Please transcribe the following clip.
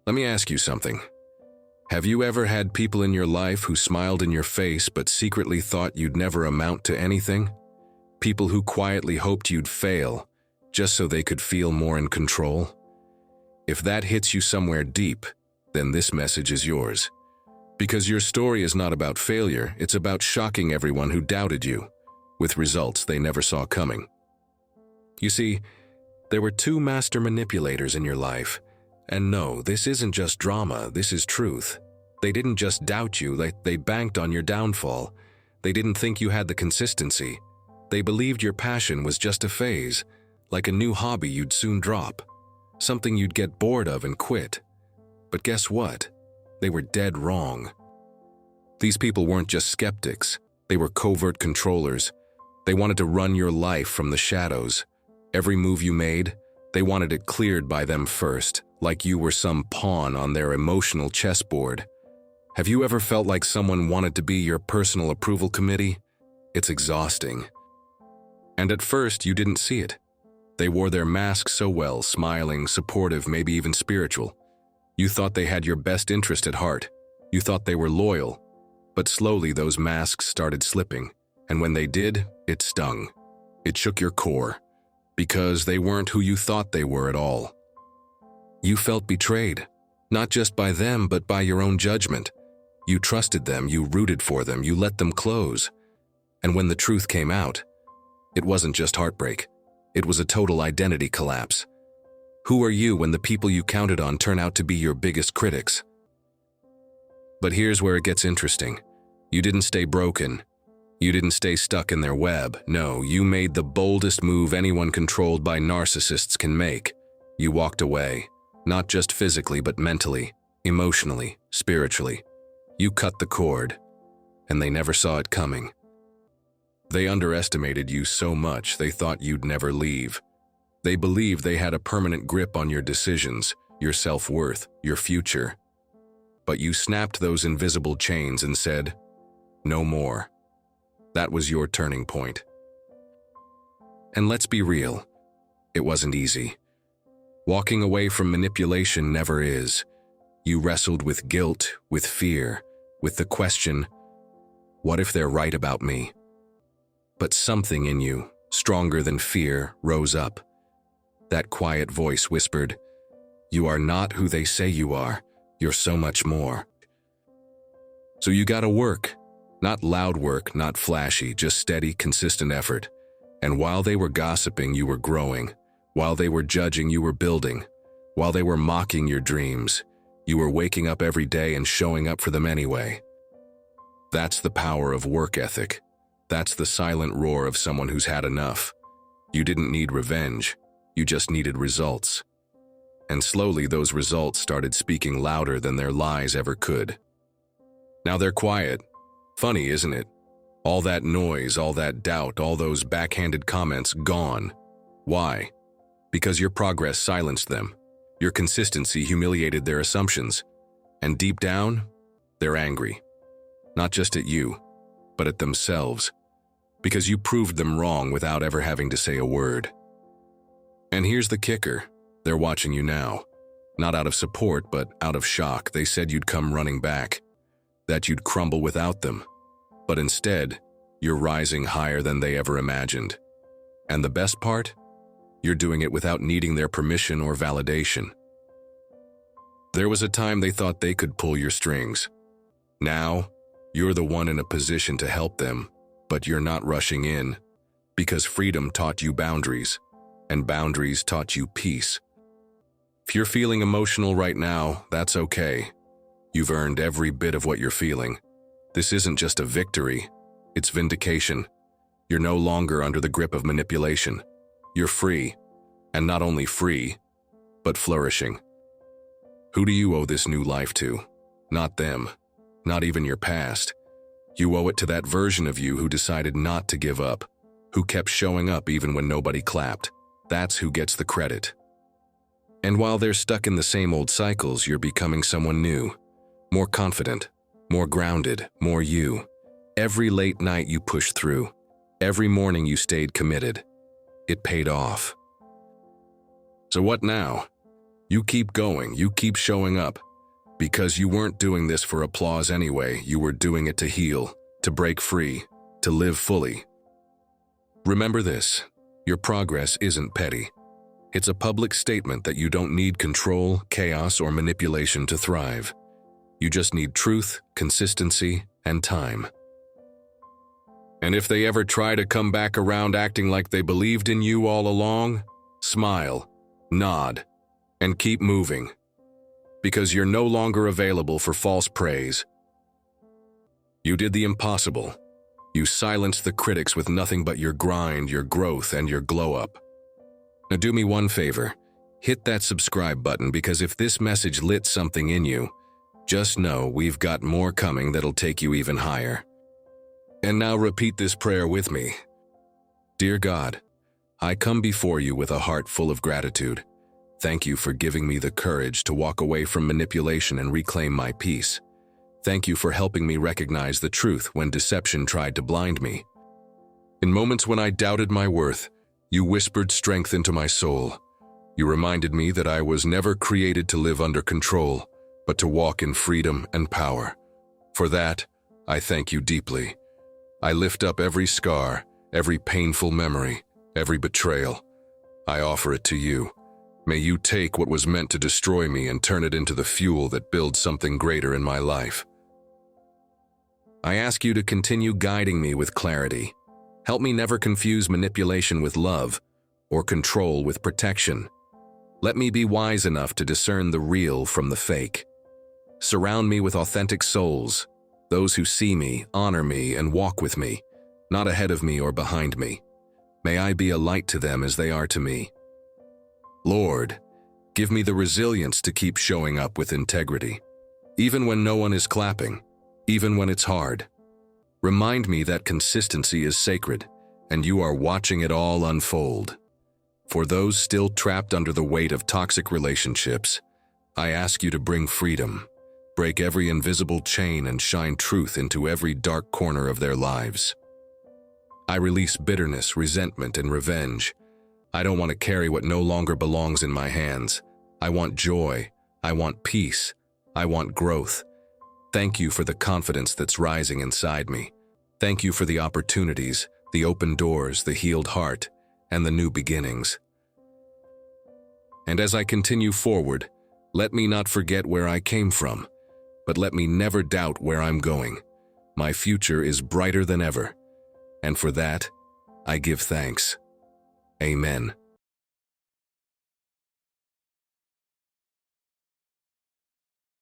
Let me ask you something. Have you ever had people in your life who smiled in your face but secretly thought you'd never amount to anything? People who quietly hoped you'd fail, just so they could feel more in control? If that hits you somewhere deep, then this message is yours. Because your story is not about failure, it's about shocking everyone who doubted you, with results they never saw coming. You see, there were two master manipulators in your life. And no, this isn't just drama, this is truth. They didn't just doubt you, they banked on your downfall. They didn't think you had the consistency. They believed your passion was just a phase, like a new hobby you'd soon drop, something you'd get bored of and quit. But guess what? They were dead wrong. These people weren't just skeptics, they were covert controllers. They wanted to run your life from the shadows. Every move you made, they wanted it cleared by them first, like you were some pawn on their emotional chessboard. Have you ever felt like someone wanted to be your personal approval committee? It's exhausting. And at first, you didn't see it. They wore their mask so well, smiling, supportive, maybe even spiritual. You thought they had your best interest at heart. You thought they were loyal. But slowly those masks started slipping, and when they did, it stung. It shook your core, because they weren't who you thought they were at all. You felt betrayed, not just by them, but by your own judgment. You trusted them, you rooted for them, you let them close. And when the truth came out, it wasn't just heartbreak. It was a total identity collapse. Who are you when the people you counted on turn out to be your biggest critics? But here's where it gets interesting. You didn't stay broken. You didn't stay stuck in their web. No, you made the boldest move anyone controlled by narcissists can make. You walked away, not just physically, but mentally, emotionally, spiritually. You cut the cord, and they never saw it coming. They underestimated you so much they thought you'd never leave. They believed they had a permanent grip on your decisions, your self-worth, your future. But you snapped those invisible chains and said, "No more." That was your turning point. And let's be real, it wasn't easy. Walking away from manipulation never is. You wrestled with guilt, with fear, with the question, what if they're right about me? But something in you, stronger than fear, rose up. That quiet voice whispered, "You are not who they say you are. You're so much more." So you gotta work. Not loud work, not flashy, just steady, consistent effort. And while they were gossiping, you were growing. While they were judging, you were building. While they were mocking your dreams, you were waking up every day and showing up for them anyway. That's the power of work ethic. That's the silent roar of someone who's had enough. You didn't need revenge. You just needed results. And slowly those results started speaking louder than their lies ever could. Now they're quiet. Funny, isn't it? All that noise, all that doubt, all those backhanded comments gone. Why? Because your progress silenced them. Your consistency humiliated their assumptions. And deep down, they're angry. Not just at you, but at themselves. Because you proved them wrong without ever having to say a word. And here's the kicker. They're watching you now. Not out of support, but out of shock. They said you'd come running back. That you'd crumble without them. But instead, you're rising higher than they ever imagined. And the best part? You're doing it without needing their permission or validation. There was a time they thought they could pull your strings. Now, you're the one in a position to help them, but you're not rushing in. Because freedom taught you boundaries, and boundaries taught you peace. If you're feeling emotional right now, that's okay. You've earned every bit of what you're feeling. This isn't just a victory, it's vindication. You're no longer under the grip of manipulation. You're free, and not only free, but flourishing. Who do you owe this new life to? Not them, not even your past. You owe it to that version of you who decided not to give up, who kept showing up even when nobody clapped. That's who gets the credit. And while they're stuck in the same old cycles, you're becoming someone new. More confident, more grounded, more you. Every late night you pushed through. Every morning you stayed committed. It paid off. So what now? You keep going, you keep showing up. Because you weren't doing this for applause anyway, you were doing it to heal, to break free, to live fully. Remember this, your progress isn't petty. It's a public statement that you don't need control, chaos, or manipulation to thrive. You just need truth, consistency, and time. And if they ever try to come back around acting like they believed in you all along, smile, nod, and keep moving. Because you're no longer available for false praise. You did the impossible. You silenced the critics with nothing but your grind, your growth, and your glow-up. Now do me one favor. Hit that subscribe button, because if this message lit something in you, just know we've got more coming that'll take you even higher. And now repeat this prayer with me. Dear God, I come before you with a heart full of gratitude. Thank you for giving me the courage to walk away from manipulation and reclaim my peace. Thank you for helping me recognize the truth when deception tried to blind me. In moments when I doubted my worth, you whispered strength into my soul. You reminded me that I was never created to live under control, but to walk in freedom and power. For that, I thank you deeply. I lift up every scar, every painful memory, every betrayal. I offer it to you. May you take what was meant to destroy me and turn it into the fuel that builds something greater in my life. I ask you to continue guiding me with clarity. Help me never confuse manipulation with love or control with protection. Let me be wise enough to discern the real from the fake. Surround me with authentic souls, those who see me, honor me, and walk with me, not ahead of me or behind me. May I be a light to them as they are to me. Lord, give me the resilience to keep showing up with integrity, even when no one is clapping, even when it's hard. Remind me that consistency is sacred, and you are watching it all unfold. For those still trapped under the weight of toxic relationships, I ask you to bring freedom, break every invisible chain, and shine truth into every dark corner of their lives. I release bitterness, resentment, and revenge. I don't want to carry what no longer belongs in my hands. I want joy. I want peace. I want growth. Thank you for the confidence that's rising inside me. Thank you for the opportunities, the open doors, the healed heart, and the new beginnings. And as I continue forward, let me not forget where I came from, but let me never doubt where I'm going. My future is brighter than ever, and for that, I give thanks. Amen.